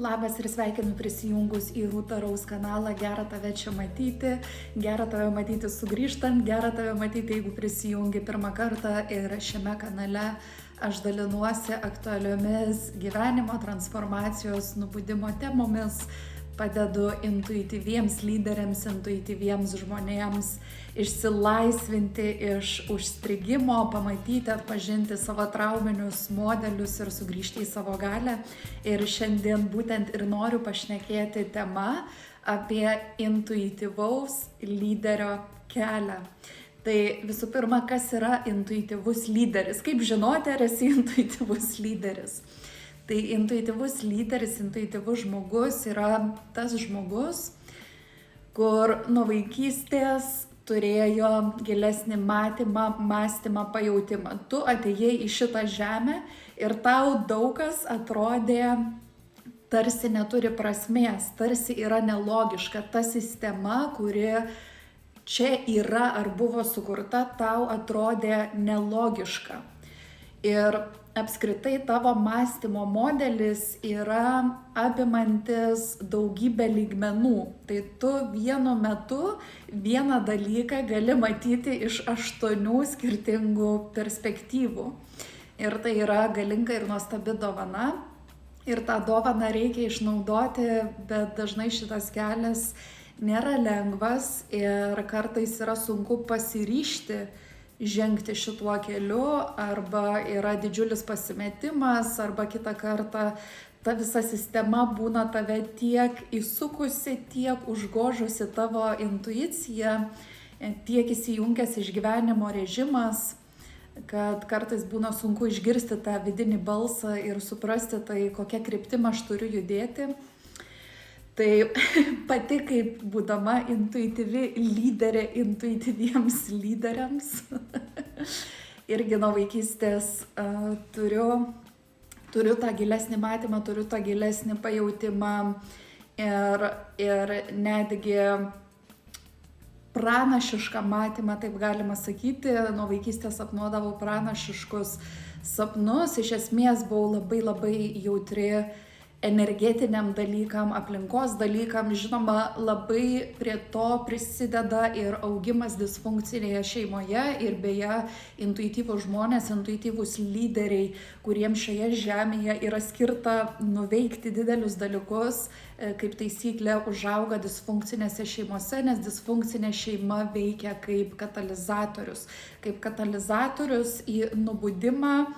Labas ir sveikinu prisijungus į Rūta Raus kanalą. Gera tave čia matyti, gera tave matyti sugrįžtant, gera tave matyti, jeigu prisijungi pirmą kartą. Ir šiame kanale aš dalinuosi aktualiomis gyvenimo transformacijos, nubudimo temomis, padedu intuityviems lyderiams, intuityviems žmonėms išsilaisvinti iš užstrigimo, pamatyti, atpažinti savo trauminius modelius ir sugrįžti į savo galią. Ir šiandien būtent ir noriu pašnekėti tema apie intuityvaus lyderio kelią. Tai visų pirma, kas yra intuityvus lyderis? Kaip žinoti, ar esi intuityvus lyderis? Tai intuityvus lyderis, intuityvus žmogus yra tas žmogus, kur nuo vaikystės turėjo gilesnį matymą, mąstymą, pajautimą. Tu atėjai į šitą žemę ir tau daug kas atrodė tarsi neturi prasmės, tarsi yra nelogiška. Ta sistema, kuri čia yra ar buvo sukurta, tau atrodė nelogiška. Ir apskritai tavo mąstymo modelis yra apimantis daugybę lygmenų. Tai tu vienu metu vieną dalyką gali matyti iš 8 skirtingų perspektyvų. Ir tai yra galinga ir nuostabi dovana. Ir tą dovaną reikia išnaudoti, bet dažnai šitas kelias nėra lengvas ir kartais yra sunku pasiryžti žengti šituo keliu, arba yra didžiulis pasimetimas, arba kitą kartą ta visa sistema būna tave tiek įsukusi, tiek užgožusi tavo intuiciją, tiek įsijungęs išgyvenimo režimas, kad kartais būna sunku išgirsti tą vidinį balsą ir suprasti, tai kokia kryptim aš turiu judėti. Tai pati kaip būdama intuityvi lyderė intuityviems lyderiams, irgi nuo vaikystės turiu tą gilesnį matymą, turiu tą gilesnį pajautimą ir netgi pranašišką matymą, taip galima sakyti. Nuo vaikystės sapnuodavau pranašiškus sapnus, iš esmės buvau labai jautri energetiniam dalykam, aplinkos dalykam. Žinoma, labai prie to prisideda ir augimas disfunkcinėje šeimoje ir beje intuityvūs žmonės, intuityvūs lyderiai, kuriems šioje žemėje yra skirta nuveikti didelius dalykus, kaip taisyklė užauga disfunkcinėse šeimose, nes disfunkcinė šeima veikia kaip katalizatorius į nubudimą,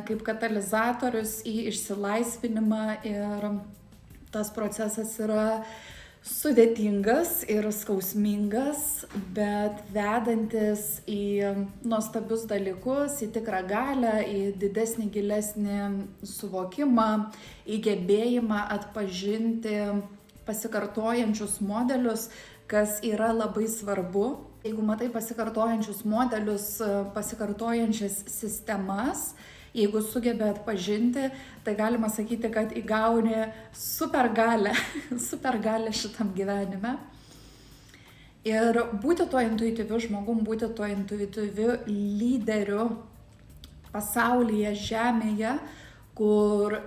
kaip katalizatorius į išsilaisvinimą, ir tas procesas yra sudėtingas ir skausmingas, bet vedantis į nuostabius dalykus, į tikrą galią, į didesnį, gilesnį suvokimą, į gebėjimą atpažinti pasikartojančius modelius, kas yra labai svarbu. Jeigu matai pasikartojančius modelius, pasikartojančias sistemas, jeigu sugebi atpažinti, tai galima sakyti, kad įgauni supergalę šitam gyvenime. Ir būti tuo intuityviu žmogum, būti tuo intuityviu lyderiu pasaulyje, žemėje, kur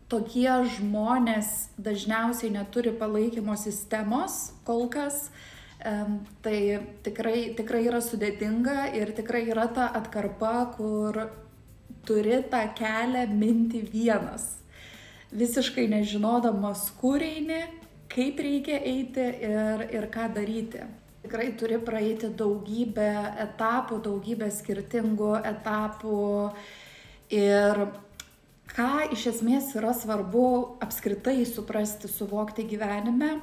tokie žmonės dažniausiai neturi palaikymo sistemos kol kas, tai tikrai yra sudėtinga ir tikrai yra ta atkarpa, kur turi tą kelią minti vienas, visiškai nežinodamas, kur eini, kaip reikia eiti ir ką daryti. Tikrai turi praeiti daugybę etapų, daugybę skirtingų etapų. Ir ką iš esmės yra svarbu apskritai suprasti, suvokti gyvenime,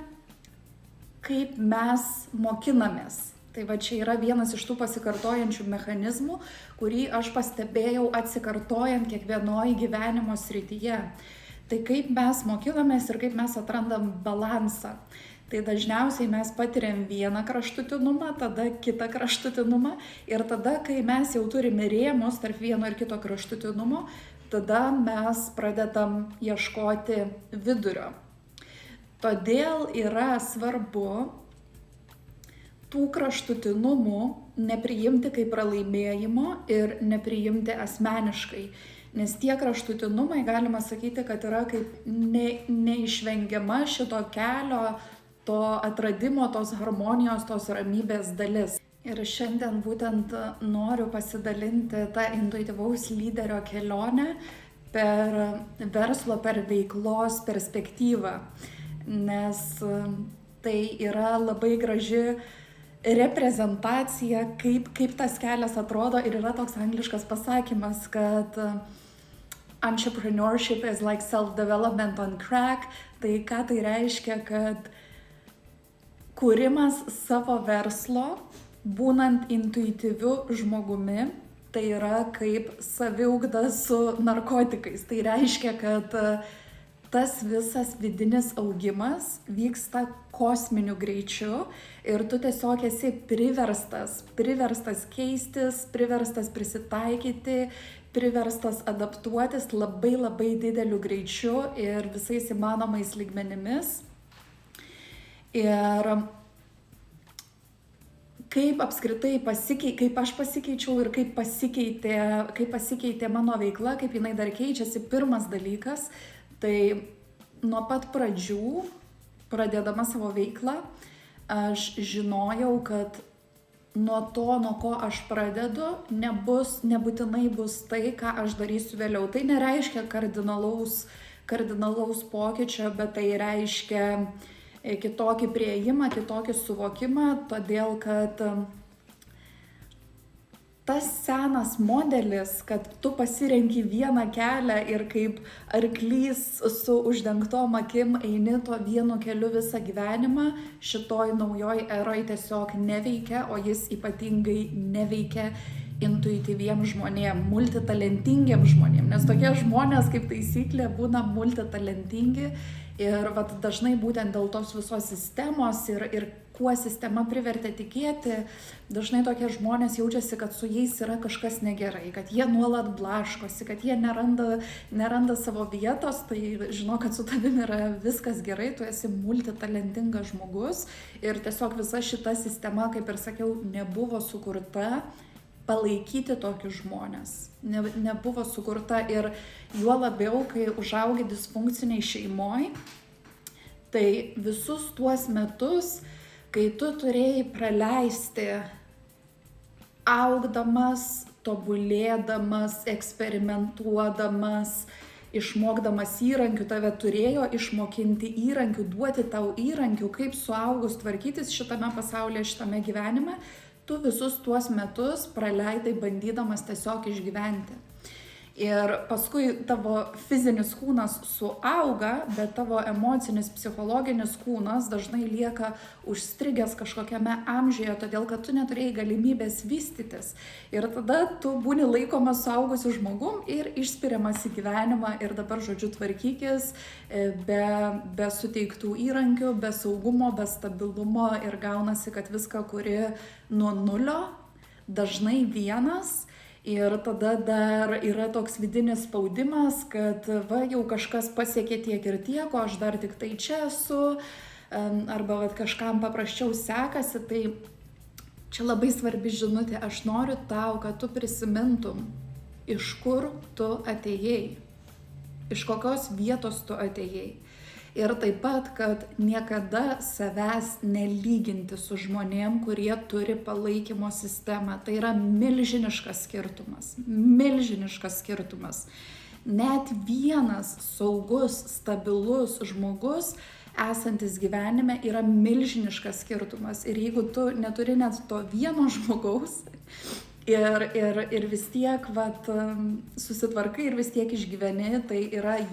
kaip mes mokinamės. Tai va čia yra vienas iš tų pasikartojančių mechanizmų, kurį aš pastebėjau atsikartojant kiekvienoje gyvenimo srityje. Tai kaip mes mokinamės ir kaip mes atrandam balansą. Tai dažniausiai mes patiriam vieną kraštutinumą, tada kitą kraštutinumą, ir tada, kai mes jau turime rėmus tarp vieno ir kito kraštutinumo, tada mes pradedam ieškoti vidurio. Todėl yra svarbu tų kraštutinumų nepriimti kaip pralaimėjimo ir nepriimti asmeniškai. Nes tie kraštutinumai, galima sakyti, kad yra kaip neišvengiama šito kelio, to atradimo, tos harmonijos, tos ramybės dalis. Ir šiandien būtent noriu pasidalinti tą intuityvaus lyderio kelionę per verslo, per veiklos perspektyvą, nes tai yra labai graži reprezentacija, kaip tas kelias atrodo, ir yra toks angliškas pasakymas, kad entrepreneurship is like self-development on crack. Tai ką tai reiškia, kad kūrimas savo verslo, būnant intuityviu žmogumi, tai yra kaip saviugda su narkotikais. Tai reiškia, kad tas visas vidinis augimas vyksta kosminiu greičiu ir tu tiesiog esi priverstas keistis, priverstas prisitaikyti, priverstas adaptuotis labai dideliu greičiu ir visais įmanomais lygmenimis. Ir kaip apskritai kaip aš pasikeičiau ir kaip pasikeitė mano veikla, kaip jinai dar keičiasi, pirmas dalykas, tai nuo pat pradžių, pradėdama savo veiklą, aš žinojau, kad nuo ko aš pradedu, nebūtinai bus tai, ką aš darysiu vėliau. Tai nereiškia kardinalaus pokyčio, bet tai reiškia kitokį priėjimą, kitokį suvokimą, todėl kad tas senas modelis, kad tu pasirenki vieną kelią ir kaip arklys su uždengtom akim eini tuo vienu keliu visą gyvenimą, šitoj naujoj eroj tiesiog neveikia, o jis ypatingai neveikia intuityviem žmonėm, multitalentingiem žmonėm, nes tokie žmonės kaip taisyklė būna multitalentingi ir dažnai būtent dėl tos visos sistemos ir kuo sistema privertė tikėti, dažnai tokie žmonės jaučiasi, kad su jais yra kažkas negerai, kad jie nuolat blaškosi, kad jie neranda savo vietos, tai žino, kad su tavimi yra viskas gerai, tu esi multitalentingas žmogus ir tiesiog visa šita sistema, kaip ir sakiau, nebuvo sukurta palaikyti tokius žmonės. Nebuvo sukurta ir juo labiau, kai užaugi disfunkciniai šeimoj, tai visus tuos metus, kai tu turėjai praleisti augdamas, tobulėdamas, eksperimentuodamas, išmokdamas įrankių, tave turėjo išmokinti įrankių, duoti tau įrankių, kaip suaugus tvarkytis šitame pasaulyje, šitame gyvenime, tu visus tuos metus praleidai bandydamas tiesiog išgyventi. Ir paskui tavo fizinis kūnas suauga, bet tavo emocinis, psichologinis kūnas dažnai lieka užstrigęs kažkokiame amžiuje, todėl kad tu neturėjai galimybės vystytis. Ir tada tu būni laikomas suaugusiu žmogum ir išspiriamas į gyvenimą ir dabar, žodžiu, tvarkykis be suteiktų įrankių, be saugumo, be stabilumo ir gaunasi, kad viską kuri nuo nulio, dažnai vienas. Ir tada dar yra toks vidinis spaudimas, kad jau kažkas pasiekė tiek ir tiek, o aš dar tik tai čia esu, arba kažkam paprasčiau sekasi. Tai čia labai svarbi žinutė, aš noriu tau, kad tu prisimintum, iš kur tu atėjai, iš kokios vietos tu atėjai. Ir taip pat, kad niekada savęs nelyginti su žmonėm, kurie turi palaikymo sistemą. Tai yra milžiniškas skirtumas. Net vienas saugus, stabilus žmogus esantis gyvenime yra milžiniškas skirtumas. Ir jeigu tu neturi net to vieno žmogaus, ir vis tiek susitvarkai ir vis tiek išgyveni, tai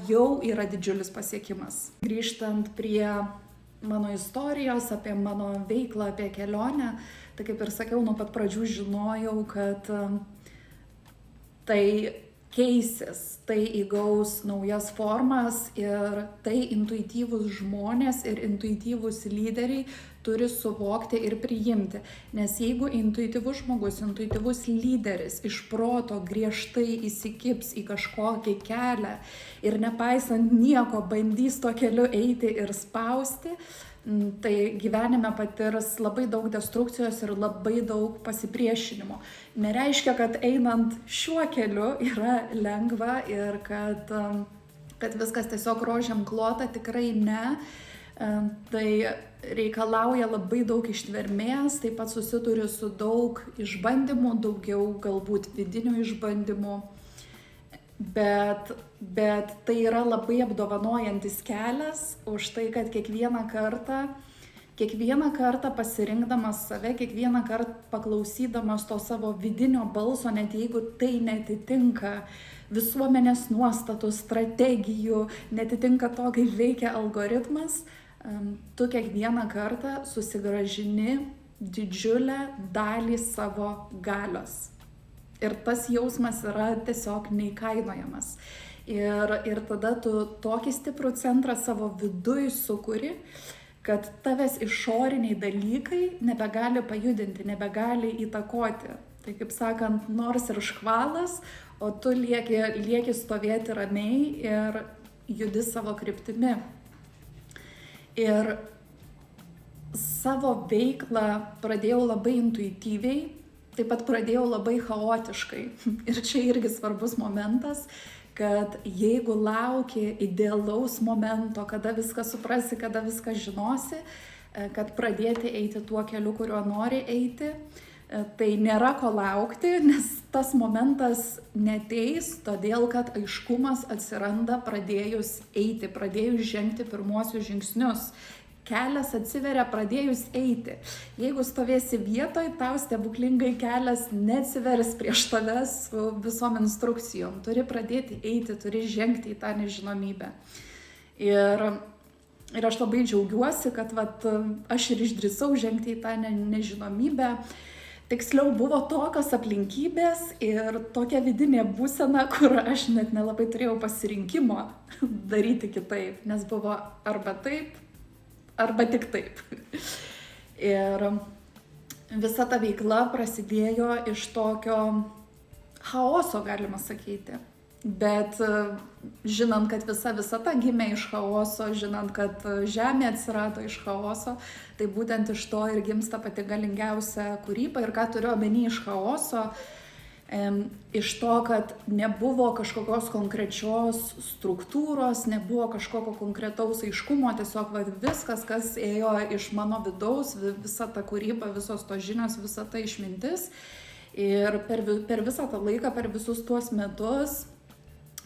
jau yra didžiulis pasiekimas. Grįžtant prie mano istorijos, apie mano veiklą, apie kelionę, tai kaip ir sakiau, nuo pat pradžių žinojau, kad tai keisis, tai įgaus naujas formas ir tai intuityvūs žmonės ir intuityvūs lyderiai turi suvokti ir priimti. Nes jeigu intuityvus žmogus, intuityvus lyderis iš proto griežtai įsikips į kažkokį kelią ir nepaisant nieko bandys tuo keliu eiti ir spausti, tai gyvenime patirs labai daug destrukcijos ir labai daug pasipriešinimo. Nereiškia, kad einant šiuo keliu yra lengva ir kad viskas tiesiog rožėm klota, tikrai ne. Tai reikalauja labai daug ištvermės, taip pat susiduri su daug išbandymų, daugiau galbūt vidinių išbandymų, bet tai yra labai apdovanojantis kelias už tai, kad kiekvieną kartą pasirinkdamas save, kiekvieną kartą paklausydamas to savo vidinio balso, net jeigu tai netitinka visuomenės nuostatų, strategijų, netitinka to, kaip veikia algoritmas, tu kiekvieną kartą susigrąžini didžiulę dalį savo galios. Ir tas jausmas yra tiesiog neįkainojamas. Ir tada tu tokį stiprų centrą savo viduj sukuri, kad tavęs išoriniai dalykai nebegali pajudinti, nebegali įtakoti. Tai kaip sakant, nors ir škvalas, o tu lieki stovėti ramiai ir judi savo kryptimi. Ir savo veiklą pradėjau labai intuityviai, taip pat pradėjau labai chaotiškai. Ir čia irgi svarbus momentas, kad jeigu lauki idealaus momento, kada viską suprasi, kada viską žinosi, kad pradėti eiti tuo keliu, kuriuo nori eiti, tai nėra ko laukti, nes tas momentas neteis, todėl kad aiškumas atsiranda pradėjus eiti, pradėjus žengti pirmuosius žingsnius. Kelias atsiveria pradėjus eiti. Jeigu stovėsi vietoj, tau stebuklingai kelias neatsivers prieš tave su visom instrukcijom. Turi pradėti eiti, turi žengti į tą nežinomybę. Ir aš labai džiaugiuosi, kad aš ir išdrįsau žengti į tą nežinomybę. Tiksliau buvo tokios aplinkybės ir tokia vidinė būsena, kur aš net nelabai turėjau pasirinkimo daryti kitaip, nes buvo arba taip, arba tik taip. Ir visa ta veikla prasidėjo iš tokio chaoso, galima sakyti. Bet žinant, kad visa visata gimė iš chaoso, žinant, kad Žemė atsirado iš chaoso, tai būtent iš to ir gimsta pati galingiausia kūryba. Ir ką turiu omeny iš chaoso, iš to, kad nebuvo kažkokios konkrečios struktūros, nebuvo kažkokio konkretaus aiškumo, tiesiog viskas, kas ėjo iš mano vidaus, visa ta kūryba, visos tos žinios, visa ta išmintis. Ir per visą tą laiką, per visus tuos metus,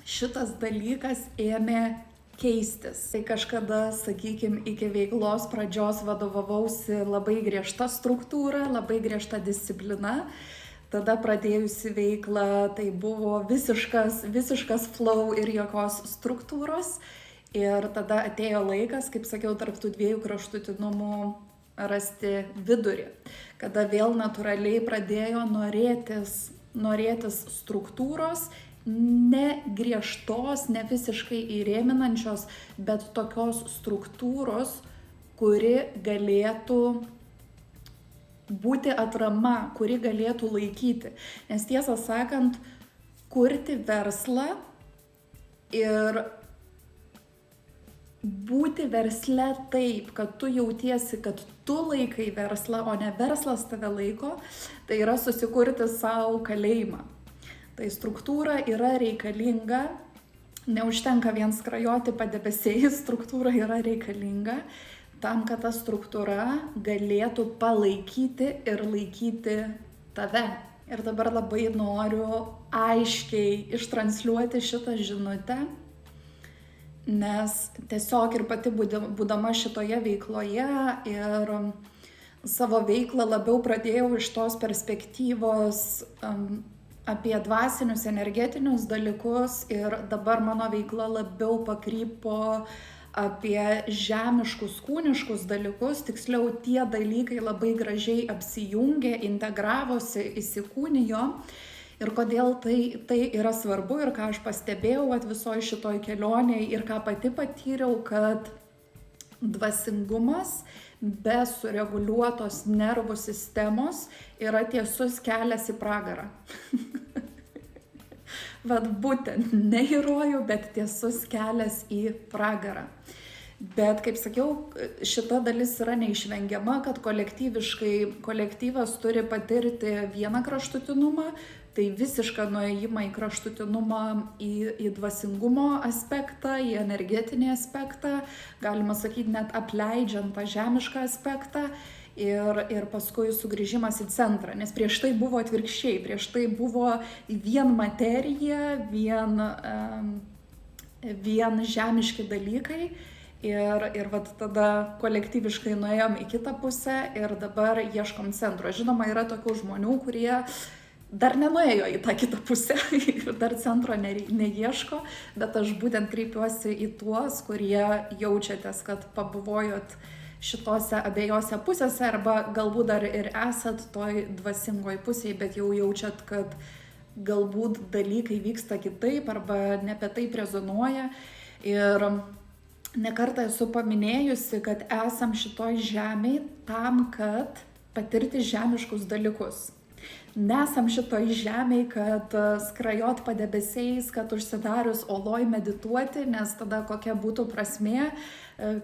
šitas dalykas ėmė keistis. Tai kažkada, sakykime, iki veiklos pradžios vadovavausi labai griežta struktūra, labai griežta disciplina. Tada pradėjusi veiklą, tai buvo visiškas flow ir jokios struktūros. Ir tada atėjo laikas, kaip sakiau, tarp tų dviejų kraštutinumų rasti vidurį. Kada vėl natūraliai pradėjo norėtis struktūros, ne griežtos, ne visiškai įrėminančios, bet tokios struktūros, kuri galėtų būti atrama, kuri galėtų laikyti. Nes tiesą sakant, kurti verslą ir būti versle taip, kad tu jautiesi, kad tu laikai verslą, o ne verslas tave laiko, tai yra susikurti savo kalėjimą. Tai struktūra yra reikalinga, neužtenka vien skrajoti padebesiais, struktūra yra reikalinga tam, kad ta struktūra galėtų palaikyti ir laikyti tave. Ir dabar labai noriu aiškiai ištransliuoti šitą žinutę, nes tiesiog ir pati būdama šitoje veikloje ir savo veiklą labiau pradėjau iš tos perspektyvos apie dvasinius, energetinius dalykus ir dabar mano veikla labiau pakrypo apie žemiškus, kūniškus dalykus, tiksliau tie dalykai labai gražiai apsijungė, integravosi, įsikūnijo. Ir kodėl tai yra svarbu ir ką aš pastebėjau visoje šitoj kelionėje ir ką pati patyriau, kad dvasingumas be sureguliuotos nervų sistemos yra tiesus kelias į pragarą. Vat būtent ne į rojų, bet tiesus kelias į pragarą. Bet, kaip sakiau, šita dalis yra neišvengiama, kad kolektyvas turi patirti vieną kraštutinumą, tai visišką nuėjimą į kraštutinumą, į dvasingumo aspektą, į energetinį aspektą, galima sakyti net apleidžiant tą žemišką aspektą ir paskui sugrįžimas į centrą, nes prieš tai buvo atvirkščiai, prieš tai buvo vien materija, vien žemiški dalykai. Ir vat tada kolektyviškai nuėjom į kitą pusę ir dabar ieškom centro. Žinoma, yra tokių žmonių, kurie dar nenuėjo į tą kitą pusę ir dar centro neieško, bet aš būtent kreipiuosi į tuos, kurie jaučiatės, kad pabuvojot šitose abiejose pusėse arba galbūt dar ir esat toj dvasingoj pusėje, bet jau jaučiat, kad galbūt dalykai vyksta kitaip arba ne apie taip rezonuoja. Ir nekartą esu paminėjusi, kad esam šitoj žemėj tam, kad patirti žemiškus dalykus. Nesam šitoj žemėj, kad skrajot padebesiais, kad užsidarius oloj medituoti, nes tada kokia būtų prasmė,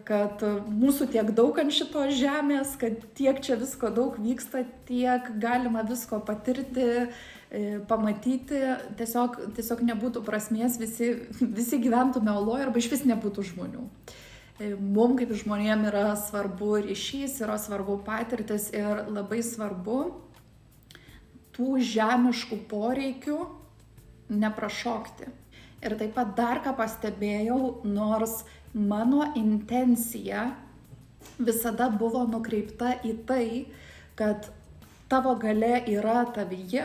kad mūsų tiek daug ant šitos žemės, kad tiek čia visko daug vyksta, tiek galima visko patirti, pamatyti, tiesiog nebūtų prasmės, visi gyventume oloj arba išvis nebūtų žmonių. Mums kaip žmonėm yra svarbu ryšys, yra svarbu patirtis ir labai svarbu tų žemiškų poreikių neprašokti. Ir taip pat dar ką pastebėjau, nors mano intencija visada buvo nukreipta į tai, kad tavo galia yra tavyje,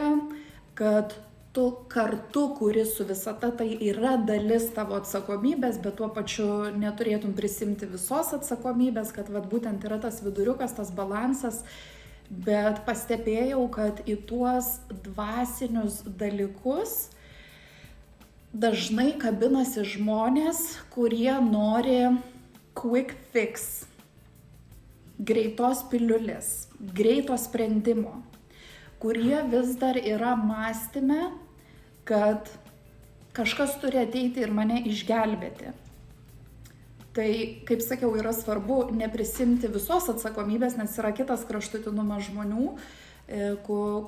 kad tu kartu kuri su visata, tai yra dalis tavo atsakomybės, bet tuo pačiu neturėtum prisimti visos atsakomybės, kad vat būtent yra tas viduriukas, tas balansas. Bet pastebėjau, kad į tuos dvasinius dalykus dažnai kabinasi žmonės, kurie nori quick fix, greitos piliulės, greito sprendimo, kurie vis dar yra mąstyme, kad kažkas turi ateiti ir mane išgelbėti. Tai, kaip sakiau, yra svarbu neprisimti visos atsakomybės, nes yra kitas kraštutinumas žmonių,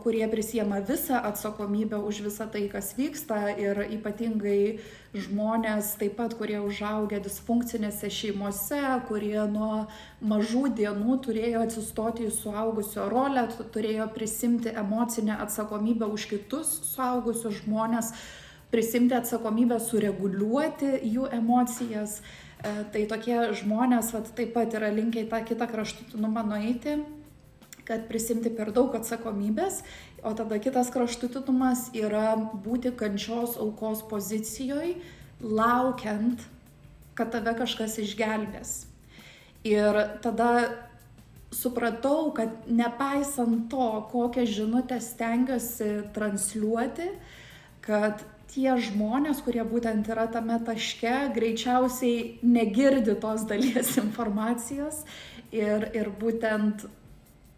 kurie prisiema visą atsakomybę už visą tai, kas vyksta, ir ypatingai žmonės taip pat, kurie užaugę disfunkcinėse šeimose, kurie nuo mažų dienų turėjo atsistoti į suaugusio rolę, turėjo prisimti emocinę atsakomybę už kitus suaugusius žmonės, prisimti atsakomybę sureguliuoti jų emocijas. Tai tokie žmonės taip pat yra linkę į tą kitą kraštutinumą nueiti, kad prisimti per daug atsakomybės, o tada kitas kraštutinumas yra būti kančios aukos pozicijoje, laukiant, kad tave kažkas išgelbės. Ir tada supratau, kad nepaisant to, kokią žinutę stengiuosi transliuoti, kad tie žmonės, kurie būtent yra tame taške, greičiausiai negirdi tos dalies informacijos ir būtent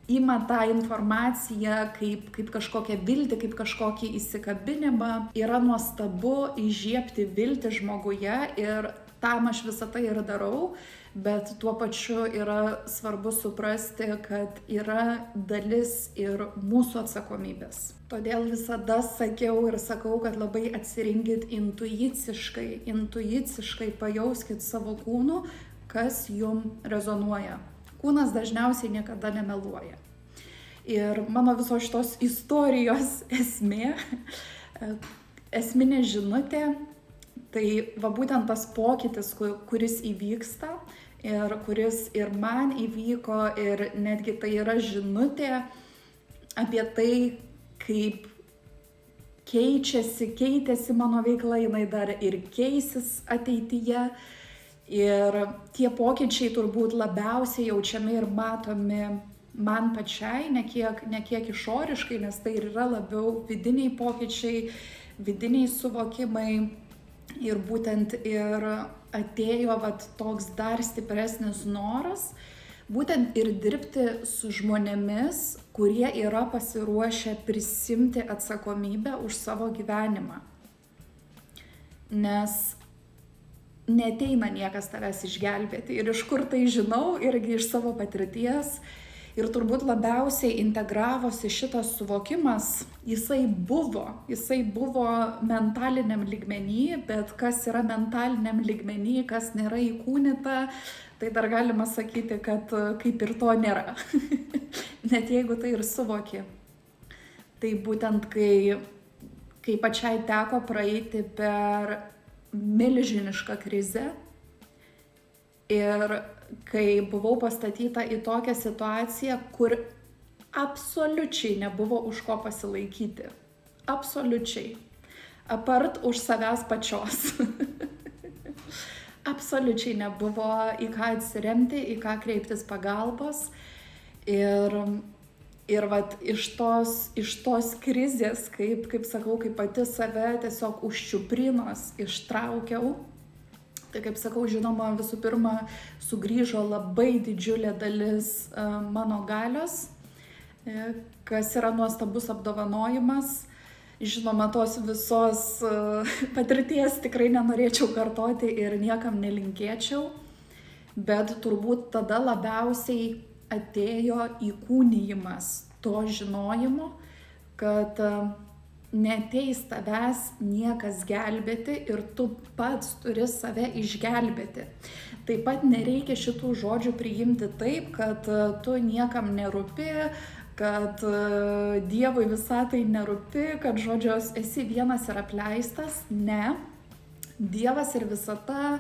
ima tą informaciją kaip kažkokią viltį, kaip kažkokį įsikabinimą. Yra nuostabu įžiebti viltį žmoguje ir tam aš visą tai ir darau, bet tuo pačiu yra svarbu suprasti, kad yra dalis ir mūsų atsakomybės. Todėl visada sakiau ir sakau, kad labai atsirinkit intuiciškai pajauskit savo kūnu, kas jum rezonuoja. Kūnas dažniausiai niekada nemeluoja. Ir mano visos šitos istorijos esminė žinutė, tai va būtent tas pokytis, kuris įvyksta ir kuris ir man įvyko, ir netgi tai yra žinutė apie tai, kaip keitėsi mano veikla, jinai dar ir keisis ateityje. Ir tie pokyčiai turbūt labiausiai jaučiami ir matomi man pačiai, ne kiek išoriškai, nes tai yra labiau vidiniai pokyčiai, vidiniai suvokimai ir būtent ir atėjo vat toks dar stipresnis noras būtent ir dirbti su žmonėmis, kurie yra pasiruošę prisimti atsakomybę už savo gyvenimą. Nes neateina niekas tavęs išgelbėti. Ir iš kur tai žinau, irgi iš savo patirties. Ir turbūt labiausiai integravosi šitas suvokimas, jisai buvo mentaliniam lygmenį, bet kas yra mentaliniam lygmenį, kas nėra įkūnyta, tai dar galima sakyti, kad kaip ir to nėra. Net jeigu tai ir suvoki. Tai būtent kai pačiai teko praeiti per milžinišką krizę ir kai buvau pastatyta į tokią situaciją, kur absoliučiai nebuvo už ko pasilaikyti. Absoliučiai. Apart už savęs pačios. Absoliučiai nebuvo į ką atsiremti, į ką kreiptis pagalbos. Ir vat iš tos krizės, kaip sakau, kaip pati save tiesiog už čiuprinos ištraukiau, tai kaip sakau, žinoma, visų pirma, sugrįžo labai didžiulė dalis mano galios, kas yra nuostabus apdovanojimas. Žinoma, tos visos patirties tikrai nenorėčiau kartoti ir niekam nelinkėčiau, bet turbūt tada labiausiai atėjo įkūnijimas to žinojimo, kad neateis tavęs niekas gelbėti ir tu pats turi save išgelbėti. Taip pat nereikia šitų žodžių priimti taip, kad tu niekam nerūpi, kad Dievui visatai nerūpi, kad žodžios esi vienas ir apleistas. Ne. Dievas ir visata,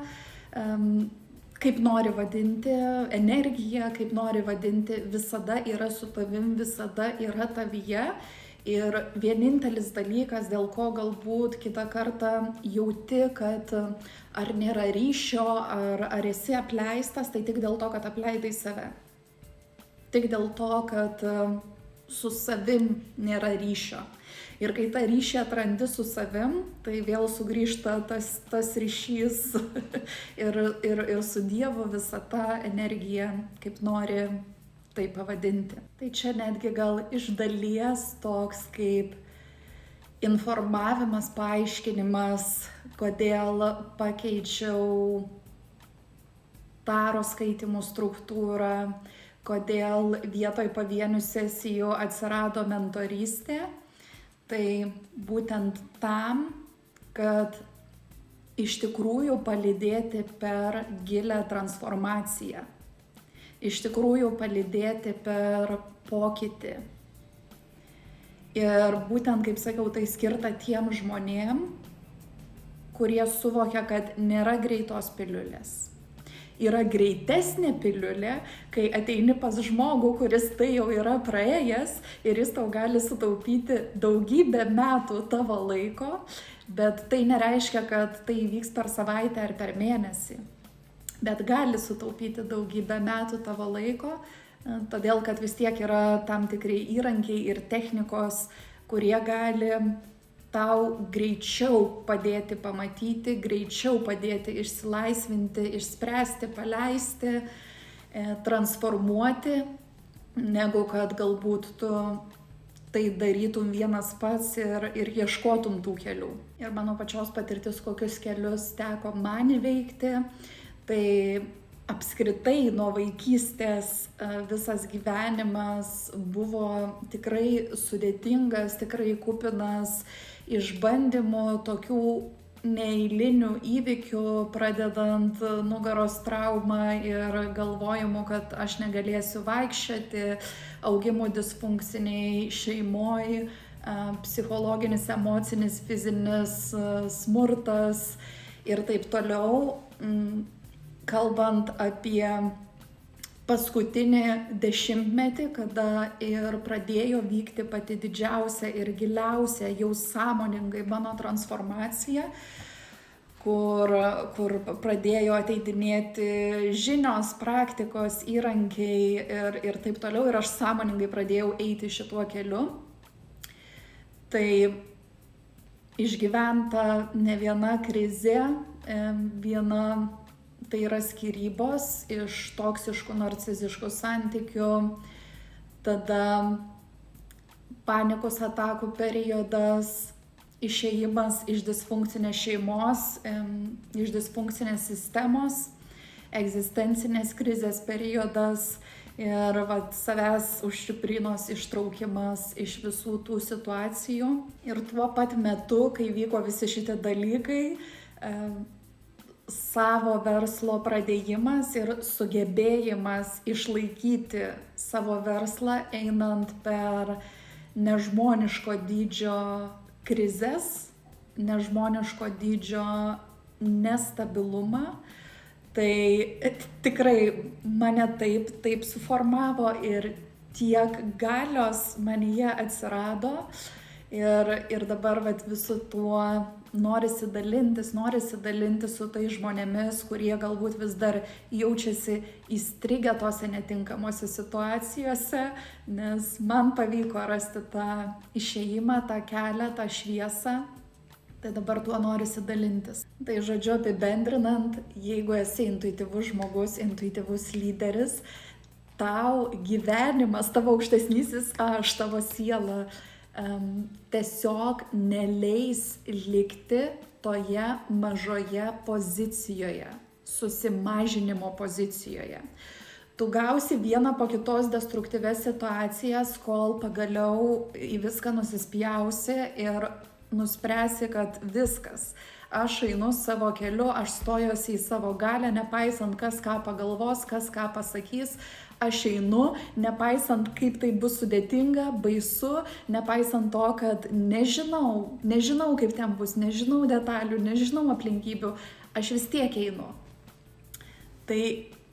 kaip nori vadinti, energija, kaip nori vadinti, visada yra su tavim, visada yra tavyje. Ir vienintelis dalykas, dėl ko galbūt kitą kartą jauti, kad ar nėra ryšio, ar esi apleistas, tai tik dėl to, kad apleidai save. Tik dėl to, kad su savim nėra ryšio. Ir kai tą ryšį atrandi su savim, tai vėl sugrįžta tas ryšys ir su Dievu visata, energija, kaip nori tai pavadinti. Tai čia netgi gal iš dalies toks kaip informavimas, paaiškinimas, kodėl pakeičiau taro skaitymų struktūrą, kodėl vietoj pavienių sesijų atsirado mentorystė. Tai būtent tam, kad iš tikrųjų palydėti per gilią transformaciją. Iš tikrųjų palydėti per pokytį. Ir būtent, kaip sakiau, tai skirta tiem žmonėm, kurie suvokia, kad nėra greitos piliulės. Yra greitesnė piliulė, kai ateini pas žmogų, kuris tai jau yra praėjęs ir jis tau gali sutaupyti daugybę metų tavo laiko, bet tai nereiškia, kad tai vyks per savaitę ar per mėnesį. Bet gali sutaupyti daugybę metų tavo laiko, todėl kad vis tiek yra tam tikri įrankiai ir technikos, kurie gali tau greičiau padėti pamatyti, greičiau padėti išsilaisvinti, išspręsti, paleisti, transformuoti, negu kad galbūt tu tai darytum vienas pats ir ieškotum tų kelių. Ir mano pačios patirtis, kokius kelius teko man įveikti, tai apskritai nuo vaikystės visas gyvenimas buvo tikrai sudėtingas, tikrai kupinas išbandymų, tokių neeilinių įvykių, pradedant nugaros traumą ir galvojimu, kad aš negalėsiu vaikščioti, augimo disfunkciniai šeimoj, psichologinis, emocinis, fizinis smurtas ir taip toliau. Kalbant apie paskutinį dešimtmetį, kada ir pradėjo vykti pati didžiausia ir giliausia jau sąmoningai mano transformacija, kur pradėjo ateidinėti žinios, praktikos, įrankiai ir taip toliau, ir aš sąmoningai pradėjau eiti šituo keliu. Tai išgyventa ne viena krizė, viena tai yra skyrybos iš toksiškų, narciziškų santykių, tada panikos atakų periodas, išėjimas iš disfunkcinės šeimos, iš disfunkcinės sistemos, egzistencinės krizės periodas ir savęs užčiuprinos ištraukimas iš visų tų situacijų. Ir tuo pat metu, kai vyko visi šitie dalykai, savo verslo pradėjimas ir sugebėjimas išlaikyti savo verslą einant per nežmoniško dydžio krizes, nežmoniško dydžio nestabilumą, tai tikrai mane taip suformavo ir tiek galios manyje atsirado ir dabar visu tuo norisi dalintis su tais žmonėmis, kurie galbūt vis dar jaučiasi įstrigę tose netinkamose situacijose, nes man pavyko rasti tą išėjimą, tą kelią, tą šviesą. Tai dabar tuo norisi dalintis. Tai žodžiu apibendrinant, jeigu esi intuityvus žmogus, intuityvus lyderis, tau gyvenimas, tavo aukštesnysis aš, tavo siela tiesiog neleis likti toje mažoje pozicijoje, susimažinimo pozicijoje. Tu gausi vieną po kitos destruktyves situacijas, kol pagaliau į viską nusispjausi ir nuspręsi, kad viskas, aš einu savo keliu, aš stojuosi į savo galią, nepaisant kas ką pagalvos, kas ką pasakys, aš einu, nepaisant kaip tai bus sudėtinga, baisu, nepaisant to, kad nežinau kaip ten bus, nežinau detalių, nežinau aplinkybių, aš vis tiek einu. Tai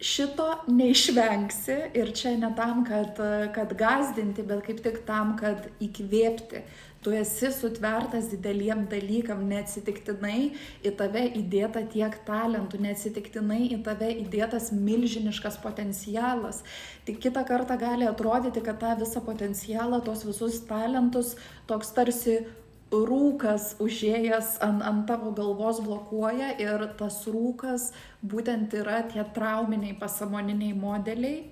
šito neišvengsi ir čia ne tam, kad gąsdinti, bet kaip tik tam, kad įkvėpti. Tu esi sutvertas dideliem dalykam, neatsitiktinai į tave įdėta tiek talentų, neatsitiktinai į tave įdėtas milžiniškas potencialas. Tik kitą kartą gali atrodyti, kad tą visą potencialą, tos visus talentus, toks tarsi rūkas užėjęs ant tavo galvos blokuoja ir tas rūkas būtent yra tie trauminiai pasąmoniniai modeliai,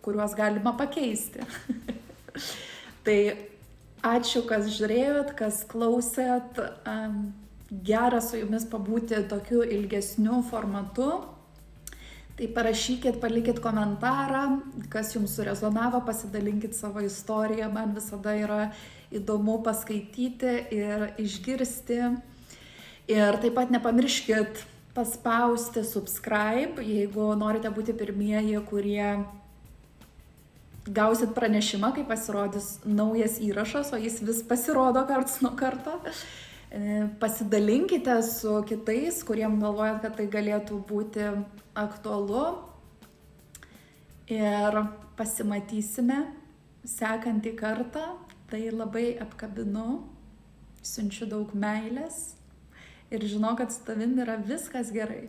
kuriuos galima pakeisti. Tai ačiū, kas žiūrėjot, kas klausėt, gera su jumis pabūti tokiu ilgesniu formatu. Tai parašykit, palikit komentarą, kas jums surezonavo, pasidalinkit savo istoriją, man visada yra įdomu paskaityti ir išgirsti. Ir taip pat nepamirškit paspausti subscribe, jeigu norite būti pirmieji, kurie gausit pranešimą, kai pasirodys naujas įrašas, o jis vis pasirodo karts nuo karto. Pasidalinkite su kitais, kuriem galvojat, kad tai galėtų būti aktualu. Ir pasimatysime sekantį kartą. Tai labai apkabinu, siunčiu daug meilės ir žinau, kad su tavim yra viskas gerai.